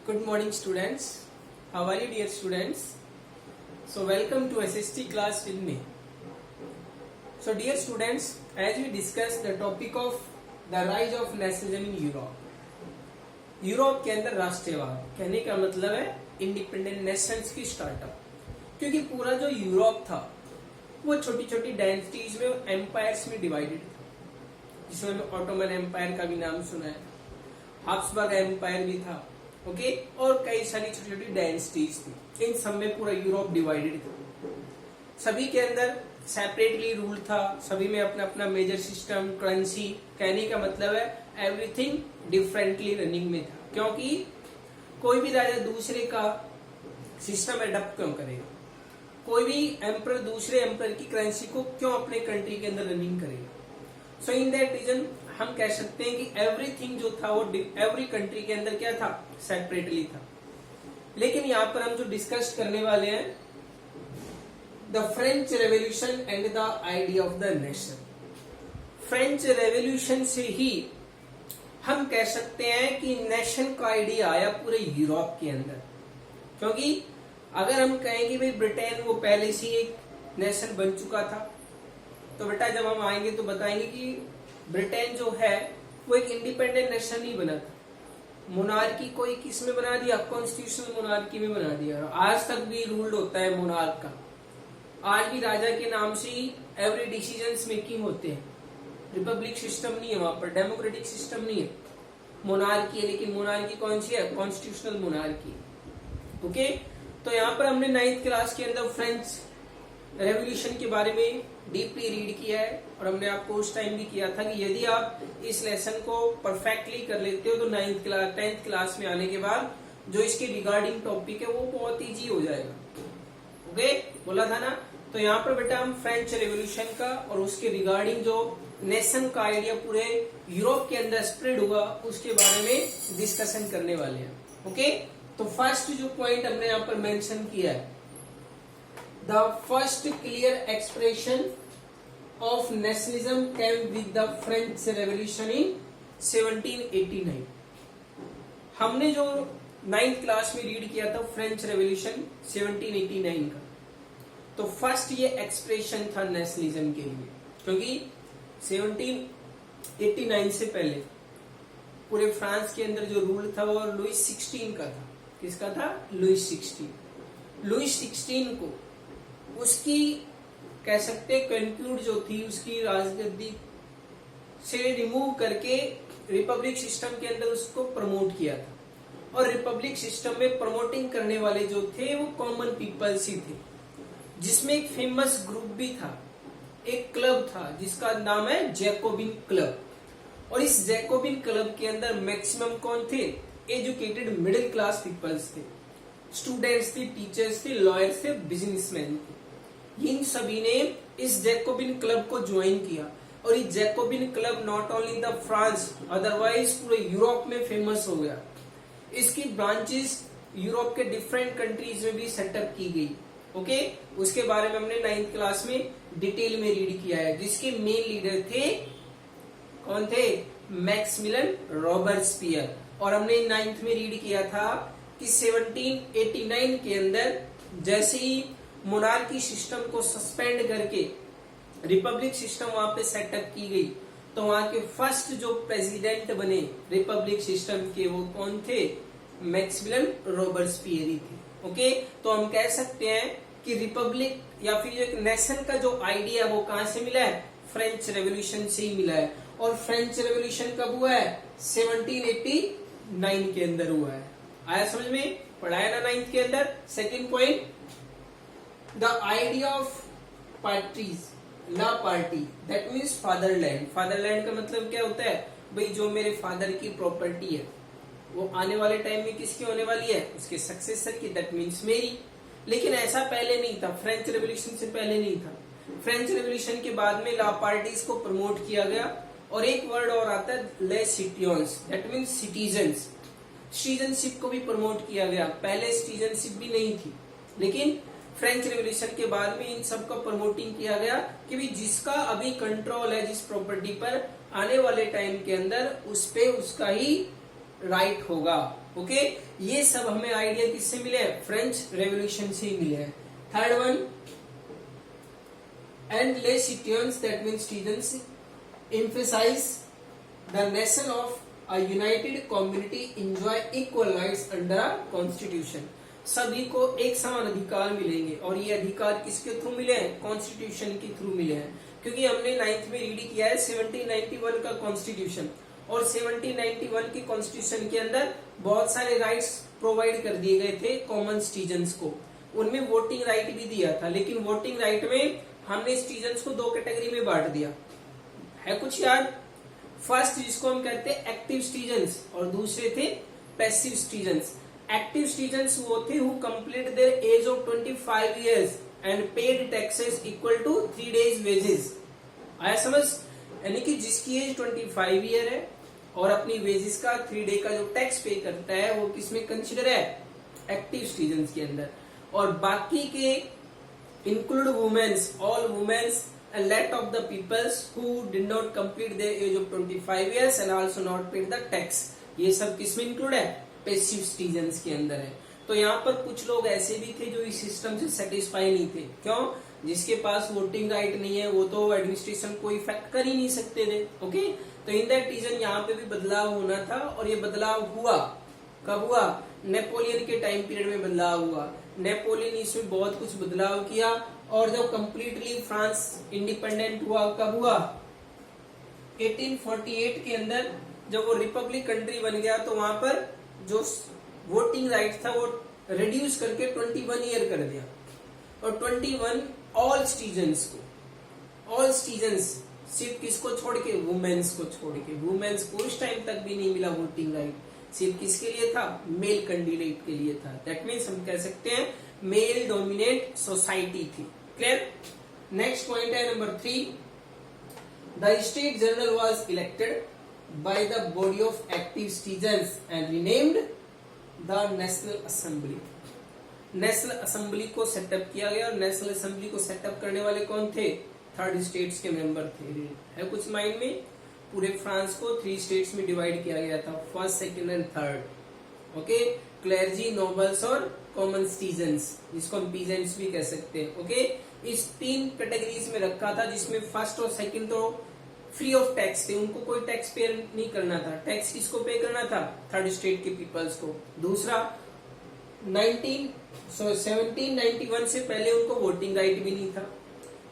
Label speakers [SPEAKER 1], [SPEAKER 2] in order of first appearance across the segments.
[SPEAKER 1] Good morning, students. How are you, dear students? So, welcome to SST class with me. So, dear students, as we discussed the topic of the rise of nationalism in Europe. Europe के अंदर राष्ट्रवाद कहने का मतलब है independent Nations की startup, क्योंकि पूरा जो यूरोप था वो छोटी छोटी डायनेस्टीज में एम्पायर्स में डिवाइडेड था, जिसमें हमें ऑटोमन एम्पायर का भी नाम सुना है, हाब्सबर्ग एम्पायर भी था, ओके, और कई सारी छोटी छोटी डायनेस्टीज थी। इन सब में पूरा यूरोप डिवाइडेड था, सभी के अंदर सेपरेटली रूल था, सभी में अपना अपना मेजर सिस्टम, करेंसी, कहने का मतलब है एवरीथिंग डिफरेंटली रनिंग में था, क्योंकि कोई भी राजा दूसरे का सिस्टम एडप्ट क्यों करेगा, कोई भी एम्पर दूसरे एम्पर की करेंसी को क्यों अपने कंट्री के अंदर रनिंग करेगा। सो इन दैट रीजन हम कह सकते हैं कि एवरीथिंग जो था वो एवरी कंट्री के अंदर क्या था, सेपरेटली था। लेकिन यहाँ पर हम जो डिस्कस करने वाले हैं the French revolution and the idea of the nation. French revolution से ही हम कह सकते हैं कि नेशन का आइडिया आया पूरे यूरोप के अंदर, क्योंकि अगर हम कहें कि भाई ब्रिटेन वो पहले से एक नेशन बन चुका था, तो बेटा जब हम आएंगे तो बताएंगे कि ब्रिटेन जो है वो एक इंडिपेंडेंट नेशन नहीं बना था, मोनार्की कोई किस में बना दिया, कॉन्स्टिट्यूशनल मोनार्की में बना दिया। आज तक भी रूल्ड होता है मोनार्क का, आज भी राजा के नाम से ही एवरी डिसीजंस मेकिंग होते हैं। रिपब्लिक सिस्टम नहीं है वहां पर, डेमोक्रेटिक सिस्टम नहीं है, मोनार्की है, लेकिन मोनार्की कौन सी है, कॉन्स्टिट्यूशनल मोनार्की। ओके, तो यहाँ पर हमने 9th क्लास के अंदर फ्रेंच रेवोल्यूशन के बारे में डीपली रीड किया है, और हमने आपको उस टाइम भी किया था कि यदि आप इस लेसन को परफेक्टली कर लेते हो तो 9th क्लास 10th क्लास में आने के बाद जो इसके रिगार्डिंग टॉपिक है वो बहुत इजी हो जाएगा। ओके, बोला था ना। तो यहाँ पर बेटा हम फ्रेंच रेवोल्यूशन का और उसके रिगार्डिंग जो नेशन का आइडिया पूरे यूरोप के अंदर स्प्रेड हुआ उसके बारे में डिस्कशन करने वाले हैं। ओके, तो फर्स्ट जो पॉइंट हमने यहाँ पर मेंशन किया है, the first clear expression of nationalism came with the French revolution in 1789। हमने जो 9th क्लास में रीड किया था फ्रेंच रेवोल्यूशन 1789 का, तो फर्स्ट ये एक्सप्रेशन था नेशनलिज्म के लिए, क्योंकि 1789 से पहले पूरे फ्रांस के अंदर जो रूल था वो लुइस 16 का था। किसका था, लुइस 16। लुइस 16 को उसकी कह सकते कंक्लूड जो थी उसकी राजगद्दी से रिमूव करके रिपब्लिक सिस्टम के अंदर उसको प्रमोट किया था, और रिपब्लिक सिस्टम में प्रमोटिंग करने वाले जो थे वो कॉमन पीपल्स ही थे, जिसमें एक फेमस ग्रुप भी था, एक क्लब था जिसका नाम है जैकोबिन क्लब। और इस जैकोबिन क्लब के अंदर मैक्सिमम कौन थे, एजुकेटेड मिडिल क्लास पीपल्स थे, स्टूडेंट्स थे, टीचर्स थे, लॉयर्स थे, बिजनेसमैन थे। इन सभी ने इस जैकोबिन क्लब को ज्वाइन किया, और ये Jacobin club not only in the France otherwise पूरे यूरोप में फेमस हो गया। इसकी ब्रांचेस यूरोप के डिफरेंट कंट्रीज में भी सेटअप की गई। ओके, उसके बारे में हमने 9th क्लास में डिटेल में रीड किया है, जिसके मेन लीडर थे कौन थे, मैक्सिमिलियन रॉबर्टस्पियर। और हमने 9th में रीड किया था कि 1789 के अंदर जैसे ही मोनार्की सिस्टम को सस्पेंड करके रिपब्लिक सिस्टम वहां पे सेटअप की गई, तो वहां के फर्स्ट जो प्रेसिडेंट बने रिपब्लिक सिस्टम के वो कौन थे, मैक्सिमिलियन रॉबर्टस्पियर ही थे। ओके, तो हम कह सकते हैं कि रिपब्लिक या फिर एक नेशन का जो आइडिया वो कहां से मिला है, फ्रेंच रेवोल्यूशन से ही मिला है। और फ्रेंच रेवोल्यूशन कब हुआ है, 1789 के अंदर हुआ है। आया समझ में, पढ़ाया ना 9th के अंदर। Second point, the idea of parties, ला पार्टी दैट मीन्स फादरलैंड। फादरलैंड का मतलब क्या होता है, भाई जो मेरे फादर की प्रॉपर्टी है वो आने वाले टाइम में किसकी होने वाली है, उसके सक्सेसर की, दैट मीन्स मेरी। लेकिन ऐसा पहले नहीं था, फ्रेंच रेवोल्यूशन से पहले नहीं था। फ्रेंच रेवोल्यूशन के बाद में ला पार्टीज को प्रमोट किया गया, और एक वर्ड और आता है ले citizens, that means citizens. Citizenship को भी प्रमोट किया गया, पहले सिटीजनशिप भी नहीं थी, लेकिन फ्रेंच रेवोल्यूशन के बाद में इन सब का प्रमोटिंग किया गया कि भी जिसका अभी कंट्रोल है जिस प्रॉपर्टी पर, आने वाले टाइम के अंदर उस पे उसका ही राइट होगा। ओके, ये सब हमें आइडिया किससे मिले हैं? फ्रेंच रेवोल्यूशन से ही मिले हैं। थर्ड वन, एंड ले citizens, that means citizens emphasize the nation of a united community enjoy equal rights under a constitution। सभी को एक समान अधिकार मिलेंगे, और ये अधिकार किसके थ्रू मिले हैं? कॉन्स्टिट्यूशन के थ्रू मिले हैं। क्योंकि हमने 9th में रीड किया है 1791 का कॉन्स्टिट्यूशन, और 1791 के कॉन्स्टिट्यूशन के अंदर बहुत सारे राइट्स प्रोवाइड कर दिए गए थे कॉमन सिटीजन्स को। उनमें वोटिंग राइट भी दिया था, लेकिन वोटिंग राइट में हमने सिटीजन्स को 2 कैटेगरी में बांट दिया है। कुछ याद? फर्स्ट जिसको हम कहते हैं एक्टिव सिटीजन्स, और दूसरे थे पैसिव सिटीजन्स। एक्टिव सिटीजन्स वो थे who complete their age of 25 years and paid taxes equal to 3 days wages. आया समझ? यानी कि जिसकी एज 25 ईयर है और अपनी वेजेस का 3 day का जो टैक्स पे करता है, वो किसमें कंसिडर है? एक्टिव सिटीजन्स के अंदर। और बाकी के include womens, all womens and let of the peoples who did not complete their age of 25 years and also not paid the tax। ये सब किसमें इंक्लूड है? पैसिव सिटीजन्स के अंदर है। तो यहाँ पर कुछ लोग ऐसे भी थे जो इस सिस्टम से सेटिस्फाई नहीं थे। क्यों? जिसके पास वोटिंग राइट नहीं है वो तो एडमिनिस्ट्रेशन को इफेक्ट कर ही नहीं सकते थे। ओके, तो इन दैट रीजन यहाँ पे भी बदलाव होना था, और ये बदलाव हुआ। कब हुआ? नेपोलियन के टाइम पीरियड में बदलाव हुआ। नेपोलियन इसमें बहुत कुछ बदलाव किया, और जब कंप्लीटली फ्रांस इंडिपेंडेंट हुआ, कब हुआ? 1848 के अंदर जब वो रिपब्लिक कंट्री बन गया, तो वहां पर जो वोटिंग राइट था वो रिड्यूस करके 21 ईयर कर दिया, और 21 ऑल सिटीजन्स को। ऑल सिटीजन्स सिर्फ किसको छोड़ के? वुमेन्स को छोड़ के। वुमेन्स को उस टाइम तक भी नहीं मिला वोटिंग राइट, सिर्फ किसके लिए था? मेल कैंडिडेट के लिए था। दैट मीन्स हम कह सकते हैं मेल डोमिनेट सोसाइटी थी। क्लियर? नेक्स्ट पॉइंट है number 3, the state general was elected by the body of active citizens and renamed the National assembly. National assembly को सेटअप किया गया, और नेशनल असेंबली को सेटअप करने वाले कौन थे? 3 स्टेट्स के मेंबर थे। है कुछ माइंड में? पूरे फ्रांस को 3 स्टेट्स में डिवाइड किया गया था, first, second and third. Okay, clergy, nobles और कॉमन सिटीजन्स, जिसको हम पीजेंट्स भी कह सकते हैं। ओके, इस 3 कैटेगरीज में रखा था, जिसमें फर्स्ट और सेकंड तो फ्री ऑफ टैक्स थे, उनको कोई टैक्स पे नहीं करना था। टैक्स किसको पे करना था? 3rd स्टेट के पीपल्स को। दूसरा, 1791 से पहले उनको वोटिंग राइट भी नहीं था,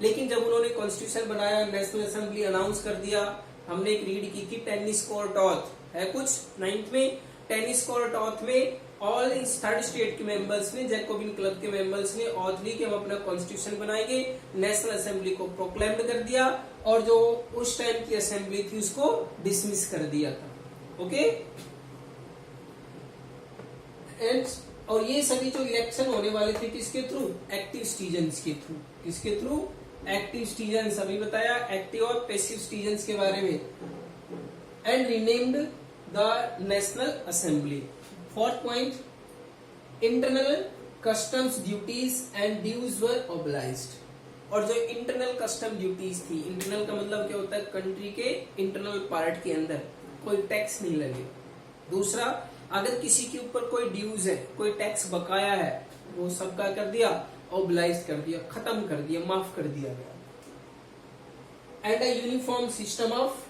[SPEAKER 1] लेकिन जब उन्होंने कॉन्स्टिट्यूशन बनाया, नेशनल असेंबली अनाउंस कर दिया। हमने एक रीड की थी टेनिस कोर्ट ऑथ, है कुछ 9th में। टेनिस कोर्ट ऑथ में ऑल इस 3rd स्टेट के मेंबर्स ने, जैकोबिन क्लब के मेंबर्स ने ऑथ ली कि हम अपना कॉन्स्टिट्यूशन बनाएंगे। नेशनल असेंबली को प्रोक्लेम्ड कर दिया, और जो उस टाइम की असेंबली थी उसको डिसमिस कर दिया था। ओके, एंड और ये सभी जो इलेक्शन होने वाले थे किसके थ्रू? एक्टिव सिटीजन्स के थ्रू। किसके थ्रू? Active citizens. अभी बताया एक्टिव और पैसिव सिटीजन्स के बारे में। And renamed the National Assembly. 4th point, internal customs duties and dues were abolished. और जो इंटरनल कस्टम ड्यूटीज थी, इंटरनल का मतलब क्या होता है? कंट्री के इंटरनल पार्ट के अंदर कोई टैक्स नहीं लगे। दूसरा, अगर किसी के ऊपर कोई ड्यूज है, कोई टैक्स बकाया है, वो सब का कर दिया? ऑब्लाइज कर दिया, खत्म कर दिया, माफ कर दिया गया। And a uniform system of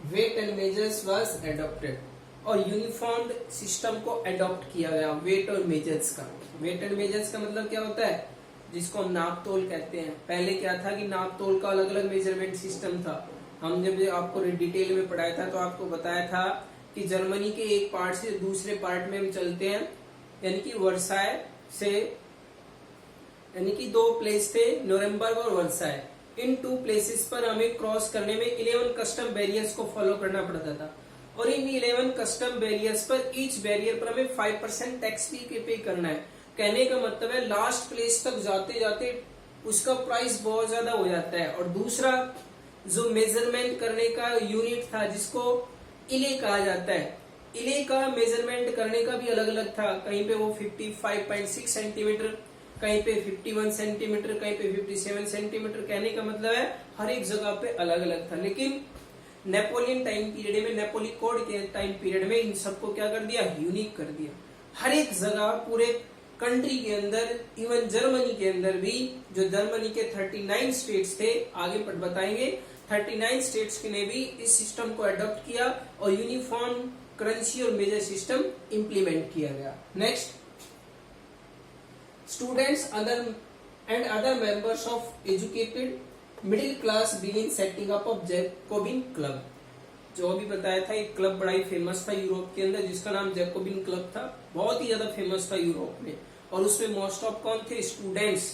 [SPEAKER 1] weight and measures was adopted. और यूनिफॉर्म सिस्टम को एडॉप्ट किया गया वेट और मेजर्स का। वेट एंड मेजर्स का मतलब क्या होता है? जिसको हम नाप तोल कहते हैं। पहले क्या था कि नाप तोल का अलग अलग मेजरमेंट सिस्टम था। हम जब आपको डिटेल में पढ़ाया था तो आपको बताया था कि जर्मनी के एक पार्ट से दूसरे पार्ट में हम चलते हैं, यानी कि वर्साय से, यानी कि 2 प्लेस थे, न्यूरेमबर्ग और वर्साय। इन 2 प्लेसेस पर हमें क्रॉस करने में 11 कस्टम बैरियर्स को फॉलो करना पड़ता था, और इन 11 कस्टम बैरियर्स पर ईच बैरियर पर हमें 5% टैक्स भी पे करना है। कहने का मतलब है लास्ट प्लेस तक जाते जाते उसका प्राइस बहुत ज्यादा हो जाता है। और दूसरा, जो मेजरमेंट करने का यूनिट था जिसको इले कहा जाता है, इले का मेजरमेंट करने का भी अलग अलग था। कहीं पे वो 55.6 सेंटीमीटर, कहीं पे 51 सेंटीमीटर, कहीं पे 57 सेंटीमीटर। कहने का मतलब है हर एक जगह पे अलग अलग था। लेकिन नेपोलियन टाइम पीरियड में, नेपोलियन कोड के टाइम पीरियड में इन सबको क्या कर दिया, यूनिक कर दिया। हर एक जगह पूरे कंट्री के अंदर, इवन जर्मनी के अंदर भी, जो जर्मनी के 39 स्टेट्स थे, आगे बताएंगे, 39 स्टेट्स ने भी इस सिस्टम को अडॉप्ट किया और यूनिफॉर्म करेंसी और मेजर सिस्टम इंप्लीमेंट किया गया। Next, students other members of educated middle class begin setting up of Jacobin club. जो अभी बताया था, एक क्लब बड़ा ही फेमस था यूरोप के अंदर जिसका नाम जैकोबिन क्लब था, बहुत ही ज्यादा फेमस था यूरोप में। और उसमें मोस्ट ऑफ कौन थे, students,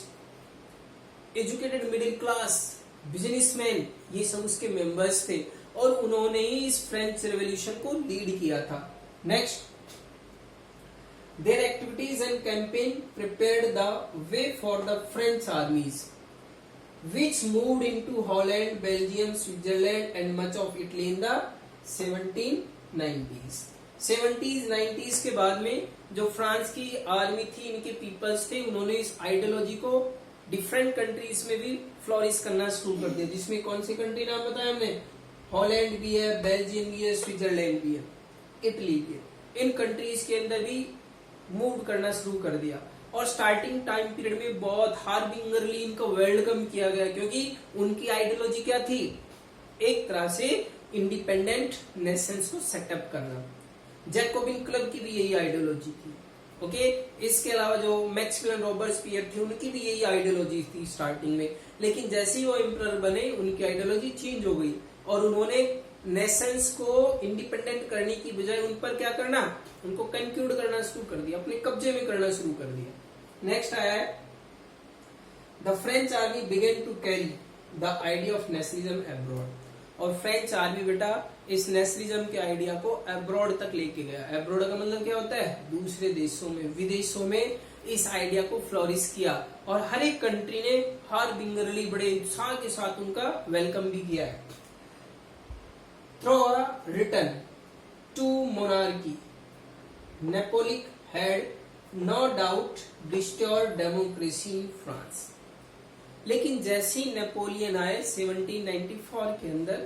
[SPEAKER 1] educated middle class, businessman, ये सब उसके मेंबर्स थे और उन्होंने ही इस फ्रेंच रेवोल्यूशन को लीड किया था। Next, their activities and campaign prepared the way for the French armies, which moved into Holland, Belgium, Switzerland and much of Italy in the 1790s। 70s 90s के बाद में जो फ्रांस की army थी, इनके पीपल्स थे, उन्होंने इस आइडियोलॉजी को डिफरेंट कंट्रीज में भी फ्लोरिश करना शुरू कर दिया, जिसमें कौन सी कंट्री नाम बताया हमने, हॉलैंड भी है, बेल्जियम भी है, स्विट्जरलैंड भी है, इटली भी है। इन कंट्रीज के अंदर भी मूव करना शुरू कर दिया और स्टार्टिंग टाइम पीरियड में बहुत हार्बिंगरली इनको वेलकम किया गया, क्योंकि उनकी आइडियोलॉजी क्या थी, एक तरह से इंडिपेंडेंट नेशंस को सेटअप करना। जैकोबिन क्लब की भी यही आइडियोलॉजी थी। ओके, इसके अलावा जो मैक्सिमिलियन रॉबर्सपियर थे, उनकी भी यही आइडियोलॉजी थी स्टार्टिंग में, लेकिन जैसे ही वो एम्परर बने उनकी आइडियोलॉजी चेंज हो गई और उन्होंने नेशंस को इंडिपेंडेंट करने की बजाय उन पर क्या करना, उनको कंक्यूड करना शुरू कर दिया, अपने कब्जे में करना शुरू कर दिया। नेक्स्ट आया है, the French army began to carry the idea of nationalism abroad. और फ्रेंच आर्मी बेटा इस नेशनलिज्म के आइडिया को अब्रॉड तक लेके गया। अब्रॉड का मतलब क्या होता है, दूसरे देशों में, विदेशों में इस आइडिया को फ्लोरिश किया और हर एक कंट्री ने हार्बिंगरली बड़े उत्साह के साथ उनका वेलकम भी किया है। Through a return to monarchy, Napoleon had no doubt restored democracy in France। लेकिन जैसे ही नेपोलियन आए 1794 के अंदर,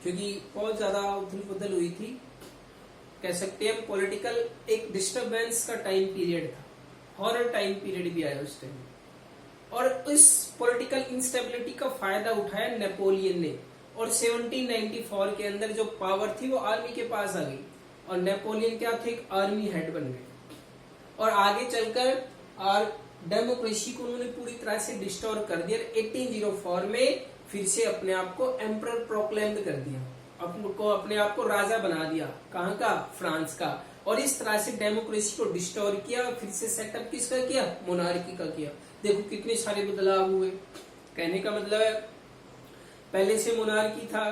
[SPEAKER 1] क्योंकि बहुत ज्यादा उथल पुथल हुई थी, कह सकते हैं पॉलिटिकल एक डिस्टरबेंस का टाइम पीरियड था, हॉरर टाइम पीरियड भी आया उस टाइम, और इस पॉलिटिकल इंस्टेबिलिटी का फायदा उठाया नेपोलियन ने और 1794 के अंदर जो पावर थी वो आर्मी के पास आ गई और नेपोलियन क्या थे, एक आर्मी हेड बन गए और आगे चलकर डेमोक्रेसी को उन्होंने पूरी तरह से डिस्टोर कर दिया। 1804 में फिर से अपने आप को एम्परर प्रोक्लेम्ड कर दिया, अपने आप को राजा बना दिया। कहाँ का, फ्रांस का। और इस तरह से डेमोक्रेसी को डिस्टोर किया, फिर से सेटअप किसका किया, मोनार्की का किया। देखो कितने सारे बदलाव हुए। कहने का मतलब है पहले से मोनार्की था,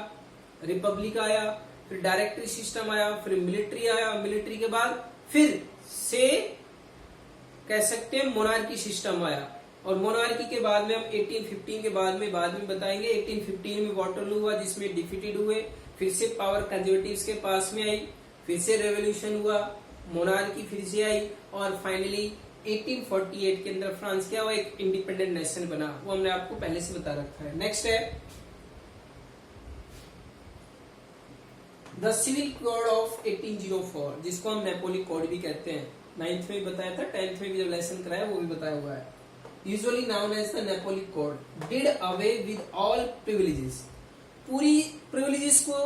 [SPEAKER 1] रिपब्लिक आया, फिर डायरेक्टरी सिस्टम आया, फिर मिलिट्री आया, मिलिट्री के बाद फिर से कह सकते हैं मोनार्की सिस्टम आया। और मोनार्की के बाद में हम 1815 के बाद में बताएंगे, 1815 में वाटरलू हुआ जिसमें डिफीटेड हुए, फिर से पावर कंजर्वेटिव्स के पास में आई, फिर से रेवोल्यूशन हुआ, मोनार्की फिर से आई और फाइनली 1848 के अंदर फ्रांस क्या हुआ, एक इंडिपेंडेंट नेशन बना। वो हमने आपको पहले से बता रखा है। नेक्स्ट है द सिविल कोड ऑफ 1804, जिसको हम नेपोलियन कोड भी कहते हैं। 9th में भी बताया था, 10th में भी जब लेसन कराया वो भी बताया हुआ है। Usually known as the Napoleon code did away with all privileges. पूरी प्रिविलेजेस को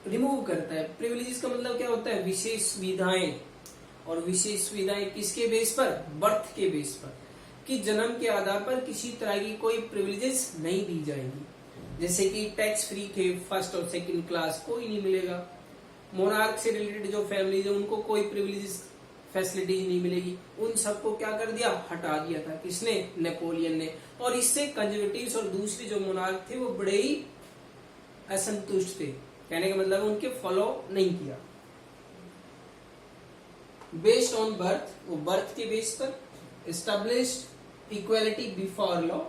[SPEAKER 1] रिमूव करता है। प्रिविलेजेस का मतलब क्या होता है, विशेष सुविधाएं। और विशेष सुविधाएं किसके बेस पर, बर्थ के बेस पर, कि जन्म के आधार पर किसी तरह की कोई प्रिविलेजेस नहीं दी जाएंगी। जैसे कि टैक्स फ्री थे फर्स्ट और सेकंड क्लास, कोई नहीं मिलेगा। मोनार्क से रिलेटेड जो फैमिलीज है उनको कोई प्रिविलेजेस फैसिलिटीज नहीं मिलेगी। उन सबको क्या कर दिया, हटा दिया था। किसने, नेपोलियन ने। और इससे कंजर्वेटिव्स और दूसरे जो मोनार्क थे वो बड़े ही असंतुष्ट थे। कहने का मतलब उनके फॉलो नहीं किया। बेस्ड ऑन बर्थ, वो बर्थ के बेस पर। एस्टेब्लिश्ड इक्वालिटी बिफोर लॉ,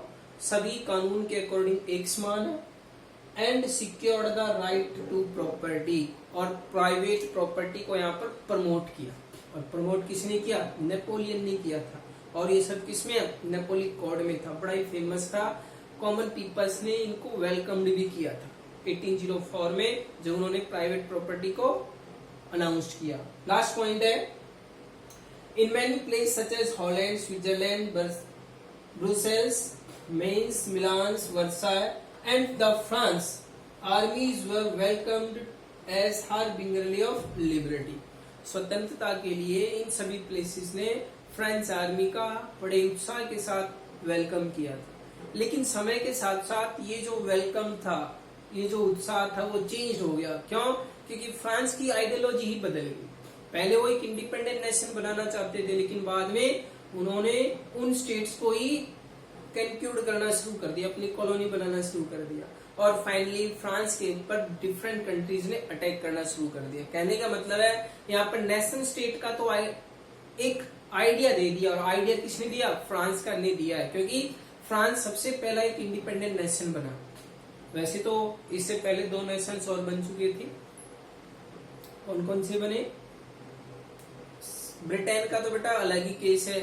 [SPEAKER 1] सभी कानून के अकॉर्डिंग एक समान है। And secured the right to property, और प्राइवेट प्रॉपर्टी को यहाँ पर प्रमोट किया। और प्रमोट किसने किया, नेपोलियन ने किया था। और ये सब किसमें, नेपोलियन कोड में था। बड़ा ही फेमस था, कॉमन पीपल्स ने इनको वेलकम्ड भी किया था। 1804 में, जब उन्होंने प्राइवेट प्रॉपर्टी को अनाउंस किया। लास्ट पॉइंट है, in many places such as Holland, Switzerland, Brussels, Mainz, Milan, Versailles and the France armies were welcomed as harbinger of liberty. स्वतंत्रता के लिए इन सभी प्लेसेस ने फ्रेंच आर्मी का बड़े उत्साह के साथ वेलकम किया था। लेकिन समय के साथ साथ ये जो वेलकम था, ये जो उत्साह था, वो चेंज हो गया। क्यों? क्योंकि फ्रांस की आइडियोलॉजी ही बदल गई। पहले वो एक इंडिपेंडेंट नेशन बनाना चाहते थे, लेकिन बाद में उन्होंने उन स्टेट्स को ही कंक्यूड करना शुरू कर दिया, अपनी कॉलोनी बनाना शुरू कर दिया, और फाइनली फ्रांस के ऊपर डिफरेंट कंट्रीज ने अटैक करना शुरू कर दिया। कहने का मतलब है, यहाँ पर नेशन स्टेट का तो एक आइडिया दे दिया, और आइडिया किसने दिया? फ्रांस का ने दिया है, क्योंकि फ्रांस सबसे पहला एक इंडिपेंडेंट नेशन बना। वैसे तो इससे पहले 2 नेशंस और बन चुके थे। कौन कौन से बने? ब्रिटेन का तो बेटा अलग ही केस है,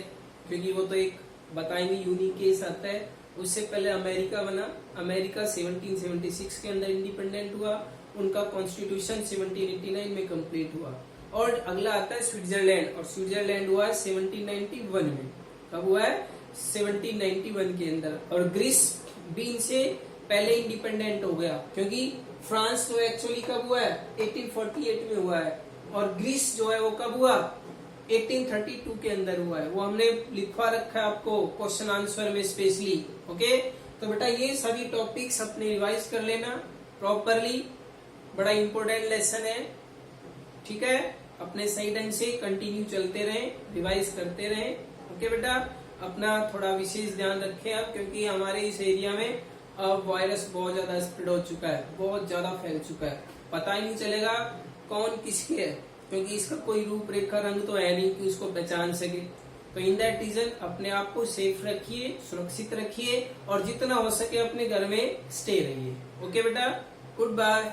[SPEAKER 1] क्योंकि वो तो एक बताएंगे यूनिक केस आता है। उससे पहले अमेरिका बना। अमेरिका 1776 के अंदर इंडिपेंडेंट हुआ, उनका कॉन्स्टिट्यूशन 1789 में कंप्लीट हुआ। और अगला आता है स्विट्जरलैंड, और स्विट्जरलैंड हुआ 1791 में। कब हुआ है? 1791 के अंदर। और ग्रीस भी इनसे पहले इंडिपेंडेंट हो गया, क्योंकि फ्रांस तो एक्चुअली कब हुआ है? 1848 में हुआ है, और ग्रीस जो है वो कब हुआ? 1832 के अंदर हुआ है। वो हमने लिखवा रखा है आपको क्वेश्चन आंसर में स्पेशली। ओके, तो बेटा ये सभी टॉपिक्स अपने रिवाइज कर लेना प्रॉपरली, बड़ा इंपॉर्टेंट लेसन है। ठीक है, अपने सही ढंग से कंटिन्यू चलते रहें, रिवाइज करते रहें। ओके बेटा, अपना थोड़ा विशेष ध्यान रखें आप, क्योंकि हमारे इस एरिया में अब वायरस बहुत ज्यादा स्प्रेड हो चुका है, बहुत ज्यादा फैल चुका है। पता ही नहीं चलेगा कौन किसके है, क्योंकि इसका कोई रूपरेखा रंग तो है नहीं कि उसको पहचान सके। तो इन दैट रीजन अपने आप को सेफ रखिए, सुरक्षित रखिए, और जितना हो सके अपने घर में स्टे रहिए। ओके बेटा, गुड बाय।